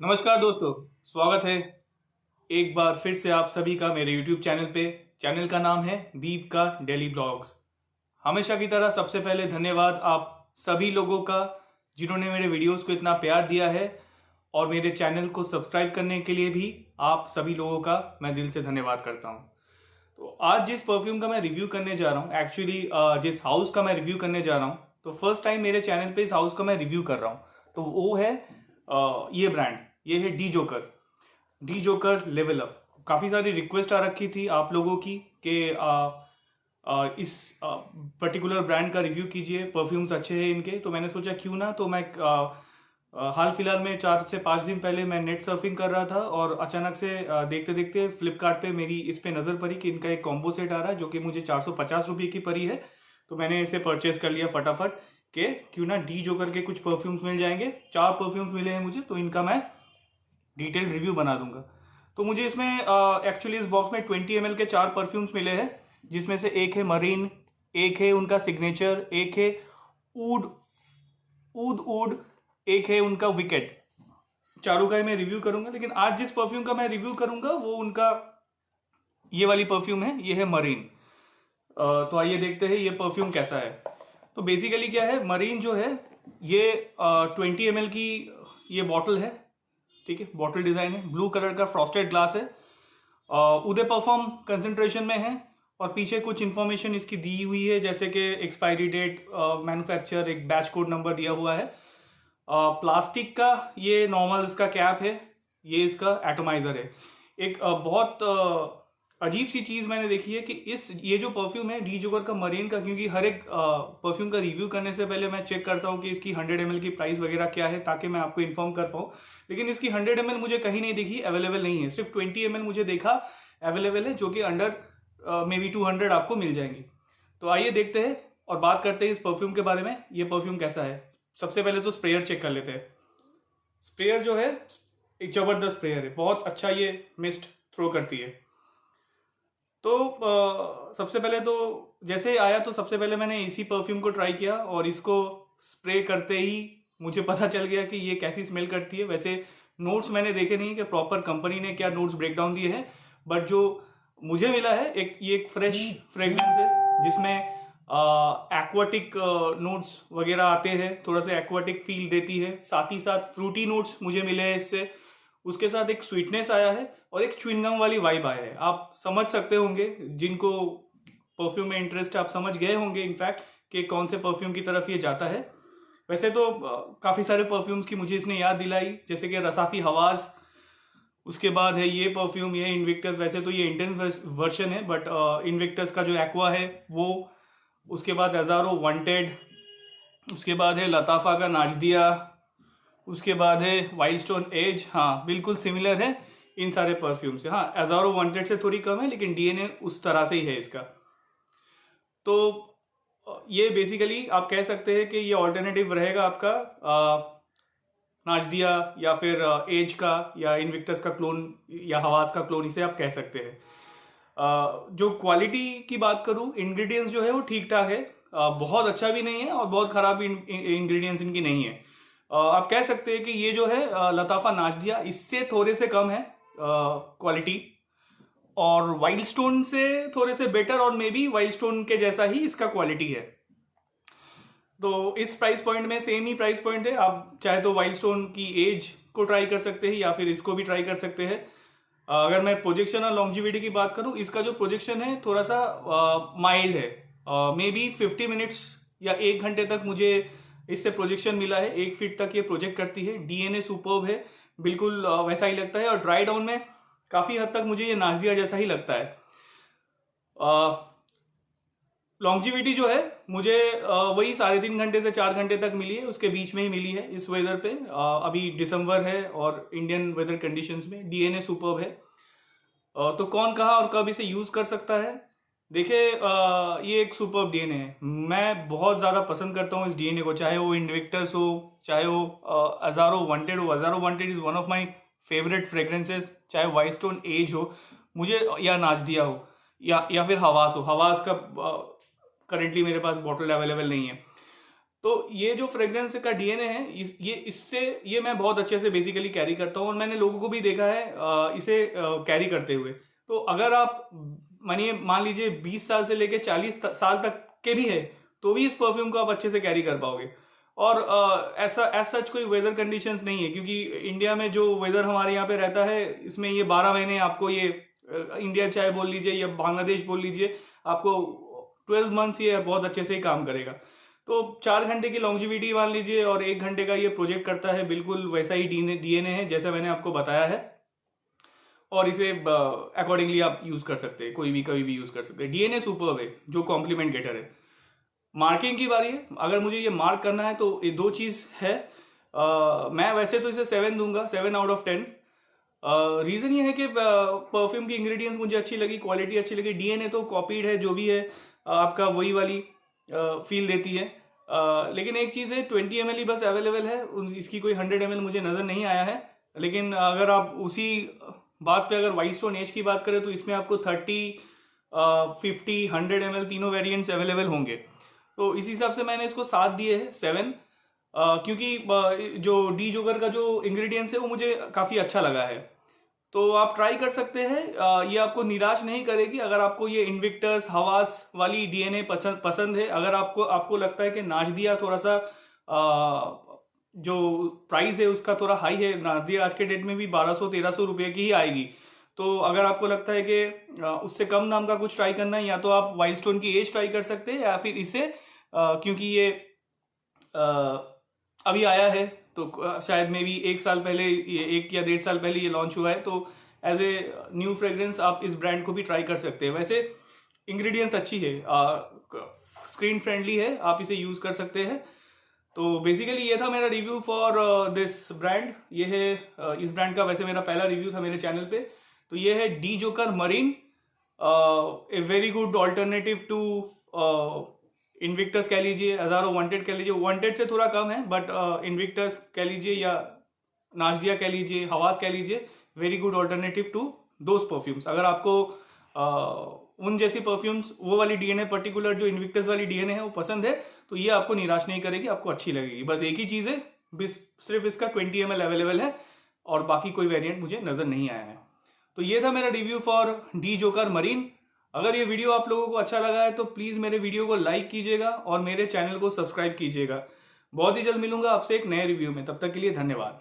नमस्कार दोस्तों, स्वागत है एक बार फिर से आप सभी का मेरे YouTube चैनल पे। चैनल का नाम है दीप का डेली ब्लॉग्स। हमेशा की तरह सबसे पहले धन्यवाद आप सभी लोगों का जिन्होंने मेरे वीडियोस को इतना प्यार दिया है, और मेरे चैनल को सब्सक्राइब करने के लिए भी आप सभी लोगों का मैं दिल से धन्यवाद करता हूँ। तो आज जिस परफ्यूम का मैं रिव्यू करने जा रहा हूँ, एक्चुअली जिस हाउस का मैं रिव्यू करने जा रहा हूँ, तो फर्स्ट टाइम मेरे चैनल पे इस हाउस का मैं रिव्यू कर रहा हूँ। तो वो है ये ब्रांड, ये है डी जोकर लेवल अप। काफ़ी सारी रिक्वेस्ट आ रखी थी आप लोगों की कि इस पर्टिकुलर ब्रांड का रिव्यू कीजिए, परफ्यूम्स अच्छे हैं इनके। तो मैंने सोचा क्यों ना। तो मैं हाल फिलहाल में 4 से 5 दिन पहले मैं नेट सर्फिंग कर रहा था, और अचानक से देखते देखते फ्लिपकार्ट पे मेरी इस पे नज़र पड़ी कि इनका एक कॉम्बो सेट आ रहा है जो कि मुझे 450 रुपये की पड़ी है। तो मैंने इसे परचेज कर लिया फटाफट के क्यों ना डी जोकर के कुछ परफ्यूम्स मिल जाएंगे। 4 परफ्यूम्स मिले हैं मुझे, तो इनका मैं डिटेल रिव्यू बना दूंगा। तो मुझे इसमें एक्चुअली इस बॉक्स में 20 ml के 4 परफ्यूम्स मिले हैं, जिसमें से एक है मरीन, एक है उनका सिग्नेचर, एक है ऊड ऊद ऊड, एक है उनका विकेट। चारों का ही मैं रिव्यू करूंगा, लेकिन आज जिस परफ्यूम का मैं रिव्यू करूंगा वो उनका ये वाली परफ्यूम है, ये है मरीन। तो आइए देखते हैं ये परफ्यूम कैसा है। तो बेसिकली क्या है, मरीन जो है ये 20 ml की ये बॉटल है, ठीक है। बॉटल डिजाइन है, ब्लू कलर का फ्रॉस्टेड ग्लास है, उदय परफॉर्म कंसेंट्रेशन में है, और पीछे कुछ इंफॉर्मेशन इसकी दी हुई है, जैसे कि एक्सपायरी डेट, मैन्युफैक्चर, एक बैच कोड नंबर दिया हुआ है। प्लास्टिक का ये नॉर्मल इसका कैप है, ये इसका एटोमाइजर है। एक बहुत अजीब सी चीज़ मैंने देखी है कि ये जो परफ्यूम है डी जोकर का मरीन का, क्योंकि हर एक परफ्यूम का रिव्यू करने से पहले मैं चेक करता हूँ कि इसकी 100 ml की प्राइस वगैरह क्या है, ताकि मैं आपको इन्फॉर्म कर पाऊँ। लेकिन इसकी 100 ml मुझे कहीं नहीं दिखी, अवेलेबल नहीं है। सिर्फ 20 ml मुझे देखा अवेलेबल है, जो कि अंडर मे बी 200 आपको मिल जाएंगी। तो आइए देखते हैं और बात करते हैं इस परफ्यूम के बारे में, ये परफ्यूम कैसा है। सबसे पहले तो स्प्रेयर चेक कर लेते हैं। स्प्रेयर जो है एक ज़बरदस्त स्प्रेयर है, बहुत अच्छा ये मिस्ट थ्रो करती है। तो सबसे पहले तो जैसे आया तो सबसे पहले मैंने इसी परफ्यूम को ट्राई किया, और इसको स्प्रे करते ही मुझे पता चल गया कि ये कैसी स्मेल करती है। वैसे नोट्स मैंने देखे नहीं कि प्रॉपर कंपनी ने क्या नोट्स ब्रेक डाउन दिए हैं, बट जो मुझे मिला है ये एक फ्रेश फ्रेगरेंस है, जिसमें एक्वाटिक नोट्स वगैरह आते हैं, थोड़ा सा एक्वाटिक फील देती है। साथ ही साथ फ्रूटी नोट्स मुझे मिले हैं इससे, उसके साथ एक स्वीटनेस आया है, और एक च्युइंगम वाली वाइब आया है। आप समझ सकते होंगे, जिनको परफ्यूम में इंटरेस्ट है आप समझ गए होंगे इनफैक्ट कि कौन से परफ्यूम की तरफ ये जाता है। वैसे तो काफ़ी सारे परफ्यूम्स की मुझे इसने याद दिलाई, जैसे कि रसासी हवास, उसके बाद है ये परफ्यूम, ये इन्विक्टस। वैसे तो ये इंटेंस वर्जन है, बट इन्विक्टस का जो एक्वा है वो, उसके बाद अजारो वांटेड, उसके बाद है लताफा का नाजदिया, उसके बाद है वाइल्ड स्टोन एज। हाँ, बिल्कुल सिमिलर है इन सारे परफ्यूम से। हाँ, अजारो वांटेड से थोड़ी कम है, लेकिन डीएनए उस तरह से ही है इसका। तो ये बेसिकली आप कह सकते हैं कि ये ऑल्टरनेटिव रहेगा आपका नाजदिया या फिर एज का, या इनविक्टस का क्लोन, या हवास का क्लोन, इसे आप कह सकते हैं। जो क्वालिटी की बात करूँ, इंग्रेडिएंट्स जो है वो ठीक ठाक है, बहुत अच्छा भी नहीं है और बहुत ख़राब भी इंग्रेडिएंट्स इनकी नहीं है। आप कह सकते हैं कि ये जो है लताफा नाजदिया, इससे थोड़े से कम है क्वालिटी, और वाइल्ड स्टोन से थोड़े से बेटर, और मे बी वाइल्ड स्टोन के जैसा ही इसका क्वालिटी है। तो इस प्राइस पॉइंट में सेम ही प्राइस पॉइंट है। आप चाहे तो वाइल्ड स्टोन की एज को ट्राई कर सकते हैं, या फिर इसको भी ट्राई कर सकते हैं। अगर मैं प्रोजेक्शन और लॉन्जिविटी की बात करूं, इसका जो प्रोजेक्शन है थोड़ा सा माइल्ड है। मे बी 50 मिनट्स या 1 घंटे तक मुझे इससे प्रोजेक्शन मिला है। 1 फीट तक ये प्रोजेक्ट करती है। डीएनए सुपर्ब है, बिल्कुल वैसा ही लगता है, और ड्राई डाउन में काफ़ी हद तक मुझे ये नाजदिया जैसा ही लगता है। लॉन्जिविटी जो है मुझे वही 3.5 घंटे से 4 घंटे तक मिली है, उसके बीच में ही मिली है इस वेदर पे। अभी दिसंबर है और इंडियन वेदर कंडीशंस में डीएनए सुपर्ब है। तो कौन कहाँ और कब इसे यूज़ कर सकता है, देखिए ये एक सुपर्ब डीएनए है। मैं बहुत ज़्यादा पसंद करता हूँ इस डीएनए को, चाहे वो इन्विक्टस हो, चाहे वो अजारो वांटेड हो। Azzaro Wanted is one of my favourite fragrances, चाहे वाइल्ड स्टोन एज हो मुझे, या नाजदिया हो, या फिर हवास हो। हवास का करेंटली मेरे पास बॉटल अवेलेबल नहीं है। तो ये जो फ्रेग्रेंस का डीएनए है ये मैं बहुत अच्छे से बेसिकली कैरी करता हूँ और मैंने लोगों को भी देखा है इसे कैरी करते हुए। तो अगर आप मानिए मान लीजिए 20 साल से लेके 40 साल तक के भी है तो भी इस परफ्यूम को आप अच्छे से कैरी कर पाओगे। और ऐसा सच कोई वेदर कंडीशंस नहीं है, क्योंकि इंडिया में जो वेदर हमारे यहाँ पे रहता है इसमें ये 12 महीने आपको ये इंडिया चाहे बोल लीजिए या बांग्लादेश बोल लीजिए, आपको 12 मंथ्स ये बहुत अच्छे से ही काम करेगा। तो 4 घंटे की लॉन्जिविटी मान लीजिए और 1 घंटे का ये प्रोजेक्ट करता है, बिल्कुल वैसा ही डीएनए है जैसा मैंने आपको बताया है। और इसे अकॉर्डिंगली आप यूज कर सकते हैं, कोई भी यूज कर सकते हैं। डीएनए सुपर्ब है जो कॉम्प्लीमेंट गेटर है। मार्किंग की बारी है, अगर मुझे ये मार्क करना है तो ये 2 चीज है। मैं वैसे तो इसे 7 दूंगा, 7 आउट ऑफ 10। रीजन ये है कि परफ्यूम की इंग्रेडिएंट्स मुझे अच्छी लगी, क्वालिटी अच्छी लगी। डीएनए तो कॉपीड है, जो भी है आपका वही वाली फील देती है। लेकिन एक चीज़ है, 20 ml ही बस अवेलेबल है, इसकी कोई 100 ml मुझे नज़र नहीं आया है। लेकिन अगर आप उसी बात पे अगर वाइल्ड स्टोन एज की बात करें तो इसमें आपको 30, 50, 100 ml तीनों वेरिएंट्स अवेलेबल होंगे। तो इस हिसाब से मैंने इसको 7 दिए हैं, 7। क्योंकि जो डी जोकर का जो इंग्रेडिएंट्स है वो मुझे काफ़ी अच्छा लगा है। तो आप ट्राई कर सकते हैं, ये आपको निराश नहीं करेगी। अगर आपको ये इन्विक्टस हवास वाली डीएनए पसंद है, अगर आपको लगता है कि नाज़दिया थोड़ा सा जो प्राइस है उसका थोड़ा हाई है, नाज़दिया आज के डेट में भी 1200-1300 रुपये की ही आएगी। तो अगर आपको लगता है कि उससे कम दाम का कुछ ट्राई करना है, या तो आप वाइल्ड स्टोन की एज ट्राई कर सकते हैं, या फिर इसे क्योंकि ये अभी आया है तो शायद मे भी 1 साल पहले, ये 1 या 1.5 साल पहले ये लॉन्च हुआ है, तो एज ए न्यू फ्रेग्रेंस आप इस ब्रांड को भी ट्राई कर सकते हैं। वैसे इंग्रेडिएंट्स अच्छी है, स्क्रीन फ्रेंडली है, आप इसे यूज कर सकते हैं। तो बेसिकली ये था मेरा रिव्यू फॉर दिस ब्रांड। ये है इस ब्रांड का वैसे मेरा पहला रिव्यू था मेरे चैनल पे। तो ये है the Joker Marine, a very good alternative to Invictus कह लीजिए, हजारों वांटेड कह लीजिए। वांटेड से थोड़ा कम है, बट इन्विक्टस कह लीजिए या नाज़दिया कह लीजिए, हवास कह लीजिए, very good alternative to those perfumes. अगर आपको उन जैसी परफ्यूम्स, वो वाली डीएनए पर्टिकुलर जो इन्विक्टस वाली डीएनए है वो पसंद है, तो ये आपको निराश नहीं करेगी, आपको अच्छी लगेगी। बस एक ही चीज़ है, सिर्फ इसका 20 ml अवेलेबल है और बाकी कोई वेरिएंट मुझे नज़र नहीं आया है। तो ये था मेरा review for D Joker marine. अगर ये वीडियो आप लोगों को अच्छा लगा है तो प्लीज़ मेरे वीडियो को लाइक कीजिएगा और मेरे चैनल को सब्सक्राइब कीजिएगा। बहुत ही जल्द मिलूंगा आपसे एक नए रिव्यू में, तब तक के लिए धन्यवाद।